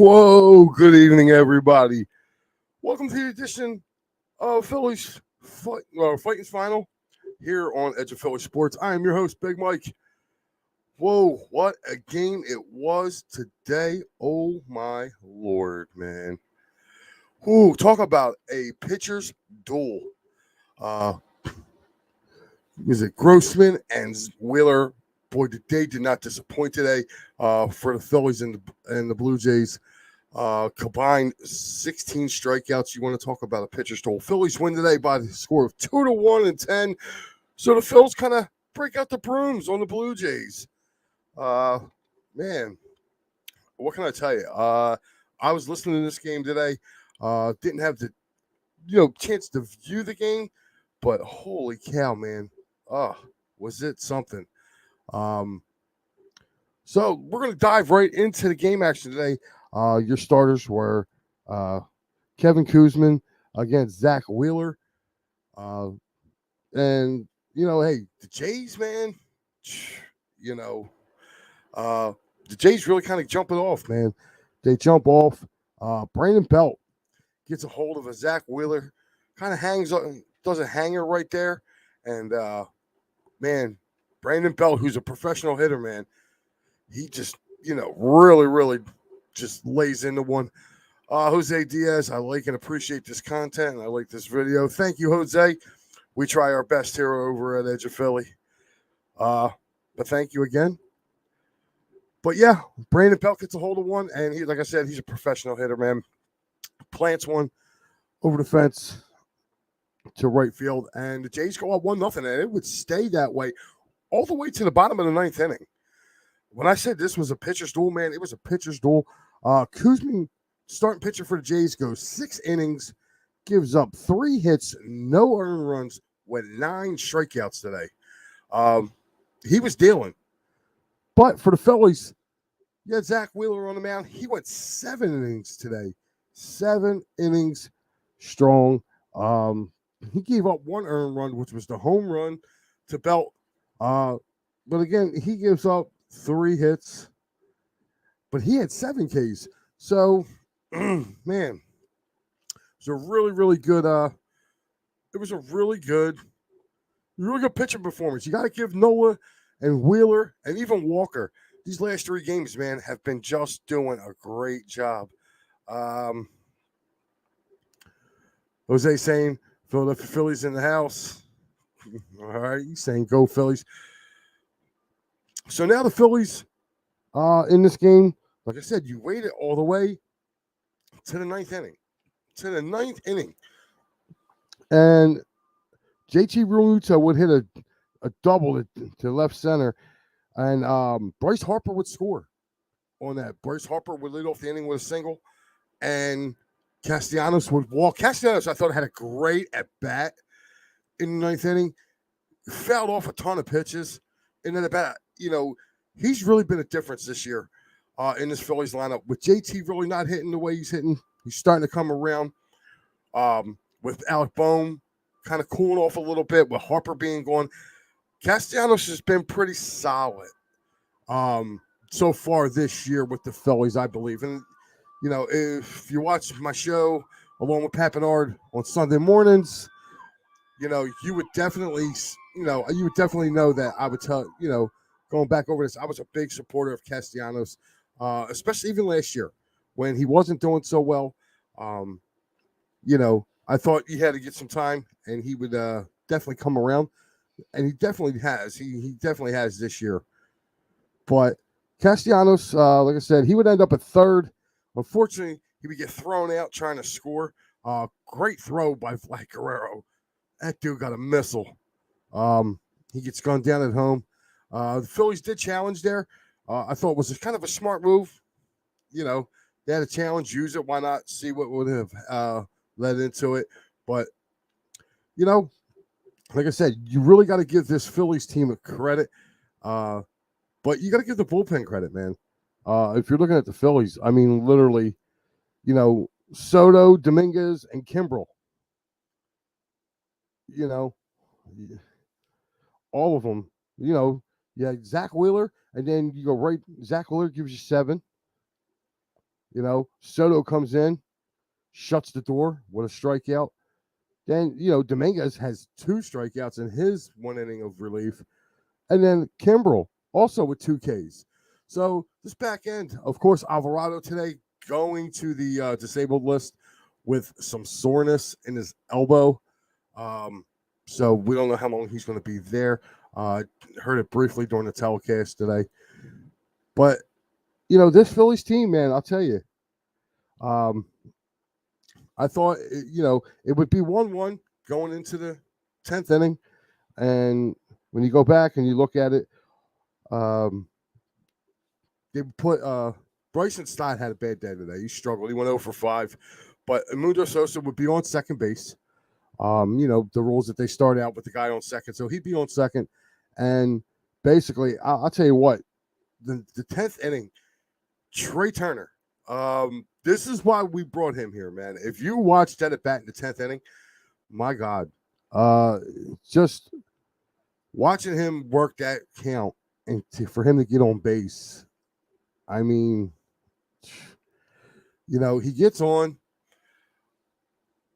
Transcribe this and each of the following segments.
Whoa, good evening, everybody. Welcome to the edition of Phillies Phightins Final here on Edge of Philly Sports. I am your host, Big Mike. Whoa, what a game it was today. Oh, my Lord, man. Whoo, talk about a pitcher's duel. Uh, was it Grossman and Wheeler? Boy, they did not disappoint today for the Phillies and the Blue Jays. Combined 16 strikeouts. You want to talk about a pitcher's duel. Phillies win today by the score of 2-1 and 10. So the Phils kind of break out the brooms on the Blue Jays. Man, what can I tell you? I was listening to this game today. Didn't have the chance to view the game, but holy cow, man. Was it something? So we're going to dive right into the game action today. Your starters were Kevin Kuzman against Zach Wheeler. And, hey, the Jays, man, the Jays really kind of jumping off, man. They jump off. Brandon Belt gets a hold of a Zach Wheeler, kind of hangs up, does a hanger right there. And, man, Brandon Belt, who's a professional hitter, man, he just, really just lays into one. Jose Diaz, I like and appreciate this content, and I like this video. Thank you, Jose. We try our best here over at Edge of Philly. But thank you again. But yeah, Brandon Belt gets a hold of one, and he, like I said, he's a professional hitter, man. Plants one over the fence to right field, and the Jays go up 1-0, and it would stay that way all the way to the bottom of the ninth inning. When I said this was a pitcher's duel, man, it was a pitcher's duel. Kuzman, starting pitcher for the Jays, goes 6 innings, gives up 3 hits, no earned runs, with 9 strikeouts today. He was dealing. But for the Phillies, you had Zach Wheeler on the mound. He went 7 innings today. 7 innings strong. He gave up 1 earned run, which was the home run to Belt. But again, he gives up 3 hits, but he had 7 Ks. So, man, it was a really good. It was a really good pitching performance. You got to give Noah and Wheeler and even Walker, these last 3 games, man, have been just doing a great job. Jose saying Philadelphia Phillies in the house. All right, he's saying go Phillies. So now the Phillies in this game, like I said, you waited all the way to the ninth inning. And JT Realmuto would hit a double to left center, and Bryce Harper would score on that. Bryce Harper would lead off the inning with a single, and Castellanos would walk. Castellanos, I thought, had a great at-bat in the ninth inning. Fouled off a ton of pitches. And then about, he's really been a difference this year in this Phillies lineup. With JT really not hitting the way he's hitting, he's starting to come around. With Alec Bohm kind of cooling off a little bit, with Harper being gone, Castellanos has been pretty solid so far this year with the Phillies, I believe. And, if you watch my show along with Pat Bernard on Sunday mornings, you would definitely know that I would tell, going back over this, I was a big supporter of Castellanos, especially even last year when he wasn't doing so well. I thought he had to get some time, and he would definitely come around, and he definitely has. He definitely has this year. But Castellanos, like I said, he would end up at third. Unfortunately, he would get thrown out trying to score. Great throw by Vlad Guerrero. That dude got a missile. He gets gunned down at home. The Phillies did challenge there. I thought it was kind of a smart move. They had a challenge, use it. Why not? See what would have led into it. But, like I said, you really got to give this Phillies team a credit. But you got to give the bullpen credit, man. If you're looking at the Phillies, I mean, literally, Soto, Dominguez, and Kimbrel. All of them. Yeah, Zach Wheeler, and then you go right. Zach Wheeler gives you 7. Soto comes in, shuts the door with a strikeout. Then, Dominguez has 2 strikeouts in his 1 inning of relief. And then Kimbrel also with 2 Ks. So this back end, of course, Alvarado today going to the disabled list with some soreness in his elbow. So we don't know how long he's going to be there. Heard it briefly during the telecast today. But, this Phillies team, man, I'll tell you, I thought, it would be 1-1 going into the 10th inning. And when you go back and you look at it, they put Bryson Stott had a bad day today. He struggled. He went 0 for 5. But Mundo Sosa would be on second base. The rules that they start out with the guy on second. So he'd be on second. And basically, I'll tell you what, the 10th inning, Trey Turner. This is why we brought him here, man. If you watched that at bat in the 10th inning, my God, just watching him work that count and for him to get on base. I mean, he gets on.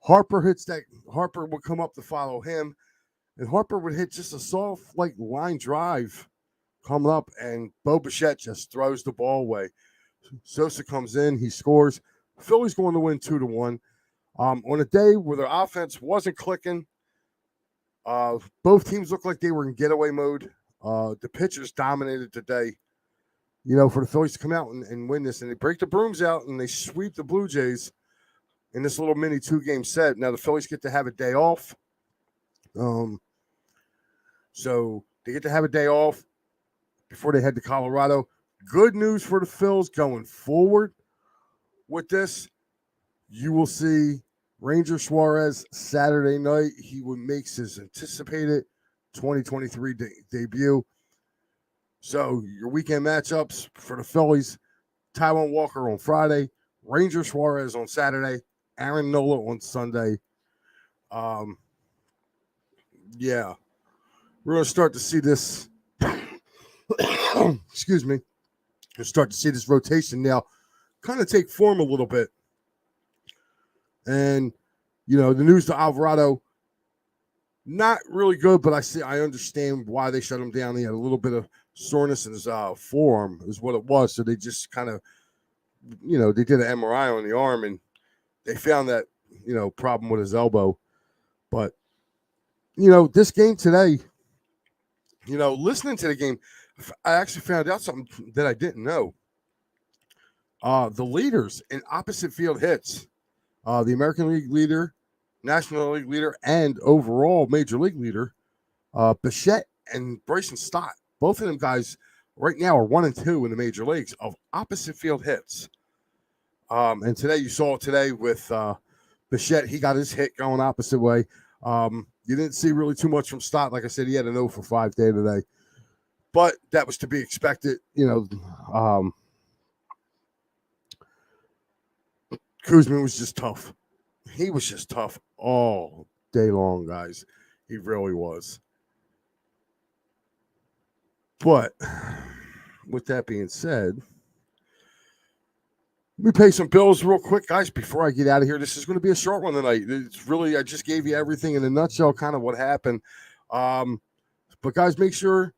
Harper hits that. Harper would come up to follow him, and Harper would hit just a soft, line drive coming up, and Bo Bichette just throws the ball away. Sosa comes in, he scores. Philly's going to win 2-1. On a day where their offense wasn't clicking, both teams looked like they were in getaway mode. The pitchers dominated today. For the Phillies to come out and win this, and they break the brooms out and they sweep the Blue Jays in this little mini 2-game set. Now the Phillies get to have a day off. So they get to have a day off before they head to Colorado. Good news for the Phils going forward with this. You will see Ranger Suarez Saturday night. He makes his anticipated 2023 debut. So your weekend matchups for the Phillies, Taijuan Walker on Friday, Ranger Suarez on Saturday, Aaron Nola on Sunday. Yeah. We're going to start to see this. Excuse me. We'll start to see this rotation now kind of take form a little bit. And, the news to Alvarado, not really good, but I understand why they shut him down. He had a little bit of soreness in his forearm is what it was. So they just kind of, they did an MRI on the arm and they found that, problem with his elbow. But, this game today, listening to the game, I actually found out something that I didn't know. The leaders in opposite field hits, the American League leader, National League leader, and overall Major League leader, Bichette and Bryson Stott. Both of them guys right now are 1 and 2 in the major leagues of opposite field hits. And today you saw it today with Bichette. He got his hit going opposite way. You didn't see really too much from Stott. Like I said, he had an 0 for 5 day today. But that was to be expected. Kuzman was just tough. He was just tough all day long, guys. He really was. But with that being said, let me pay some bills real quick, guys, before I get out of here. This is going to be a short one tonight. It's really, I just gave you everything in a nutshell, kind of what happened. But guys, make sure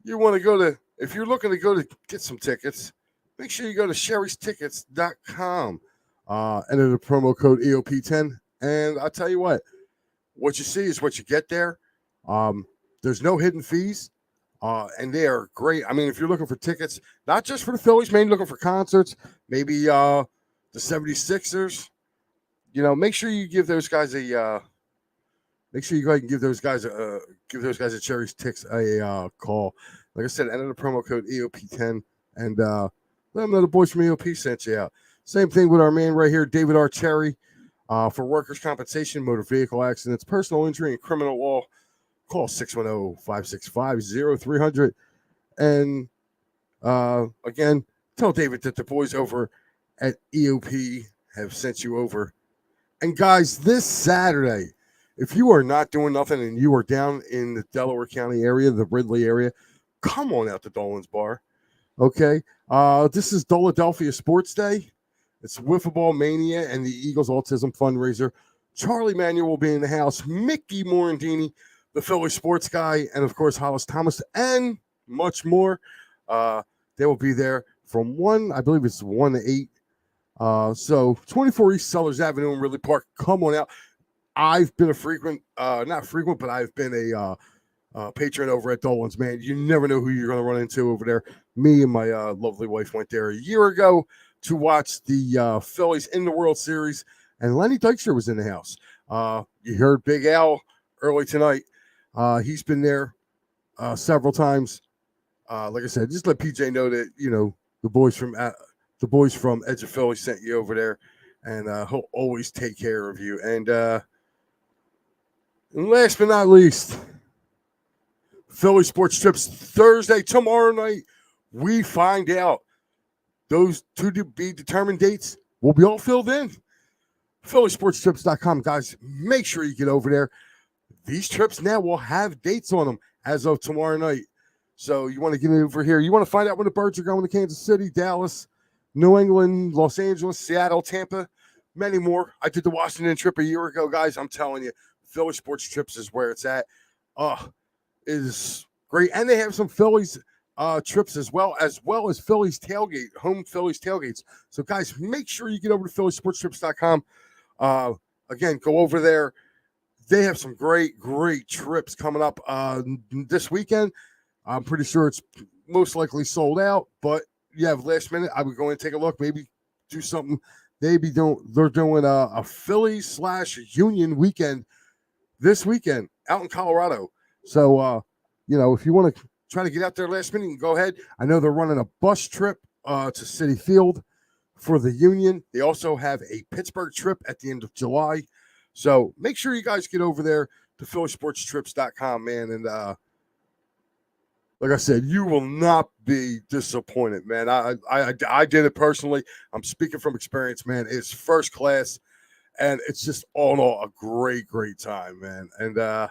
you want to go to, if you're looking to go to get some tickets, make sure you go to sherrystickets.com. Enter the promo code EOP10. And I'll tell you what you see is what you get there. There's no hidden fees. And they are great. I mean, if you're looking for tickets, not just for the Phillies, maybe looking for concerts, maybe the 76ers, make sure you give those guys make sure you go ahead and give those guys a Cherry Sticks a call. Like I said, enter the promo code EOP10 and let them know the boys from EOP sent you out. Same thing with our man right here, David R. Cherry, for workers' compensation, motor vehicle accidents, personal injury, and criminal law. Call 610-565-0300. And again, tell David that the boys over at EOP have sent you over. And guys, this Saturday, if you are not doing nothing and you are down in the Delaware County area, the Ridley area, come on out to Dolan's Bar. Okay. This is Philadelphia Sports Day. It's Wiffle Ball Mania and the Eagles Autism Fundraiser. Charlie Manuel will be in the house. Mickey Morandini, the Philly sports guy, and of course Hollis Thomas, and much more. They will be there from 1, I believe it's 1 to 8. So 24 East Sellers Avenue in Ridley Park. Come on out. I've been a frequent, not frequent, but I've been a patron over at Dolan's, man. You never know who you're going to run into over there. Me and my lovely wife went there a year ago to watch the Phillies in the World Series, and Lenny Dykstra was in the house. You heard Big Al early tonight. He's been there several times. Like I said, just let PJ know that the boys from Edge of Philly sent you over there, and he'll always take care of you. And last but not least, Philly Sports Trips Thursday, tomorrow night. We find out those to be determined dates will be all filled in. PhillySportsTrips.com, guys. Make sure you get over there. These trips now will have dates on them as of tomorrow night. So you want to get over here. You want to find out when the birds are going to Kansas City, Dallas, New England, Los Angeles, Seattle, Tampa, many more. I did the Washington trip a year ago, guys. I'm telling you, Philly Sports Trips is where it's at. Is great. And they have some Phillies trips as well as Phillies tailgate, home Phillies tailgates. So, guys, make sure you get over to PhillySportsTrips.com. Again, go over there. They have some great trips coming up this weekend. I'm pretty sure it's most likely sold out, but you have last minute. I would go and take a look, maybe do something. They're doing a Phillies / Union weekend this weekend out in Colorado. So, if you want to try to get out there last minute, you can go ahead. I know they're running a bus trip to Citi Field for the Union. They also have a Pittsburgh trip at the end of July. So make sure you guys get over there to PhillySportsTrips.com, man. And like I said, you will not be disappointed, man. I did it personally. I'm speaking from experience, man. It's first class, and it's just all in all a great time, man. And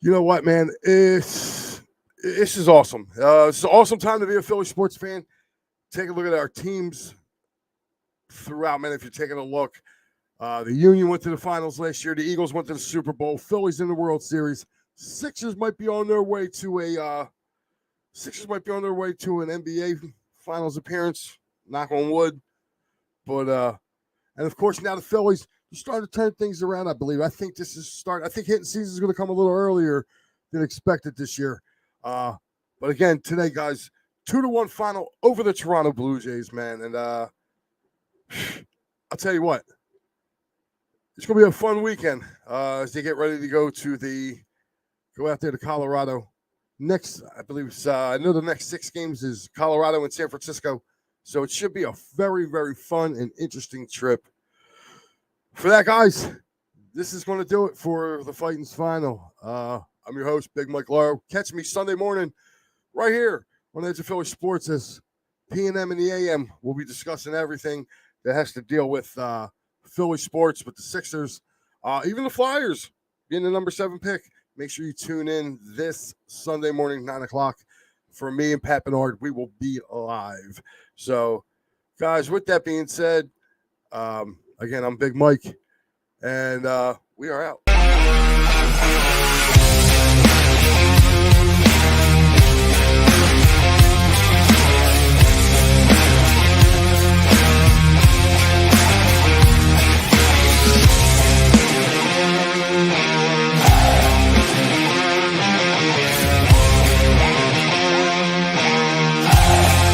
you know what, man? This is awesome. It's an awesome time to be a Philly sports fan. Take a look at our teams throughout, man. If you're taking a look, the Union went to the finals last year. The Eagles went to the Super Bowl. Phillies in the World Series. Sixers might be on their way to an NBA Finals appearance. Knock on wood. But and of course now the Phillies are starting to turn things around. I believe. I think hitting season is going to come a little earlier than expected this year. But again, today, guys, 2-1 final over the Toronto Blue Jays, man. And I'll tell you what, it's going to be a fun weekend as they get ready to go out there to Colorado. Next, I believe I know the next 6 games is Colorado and San Francisco. So it should be a very, very fun and interesting trip. For that, guys, this is going to do it for the Phightins Final. I'm your host, Big Mike Laro. Catch me Sunday morning right here on Edge of Philly Sports as P&M and the AM. We'll be discussing everything that has to deal with Philly sports, with the Sixers, even the Flyers being the number 7 pick. Make sure you tune in this Sunday morning, 9 o'clock. For me and Pat Bernard, we will be live. So, guys, with that being said, again, I'm Big Mike, and we are out.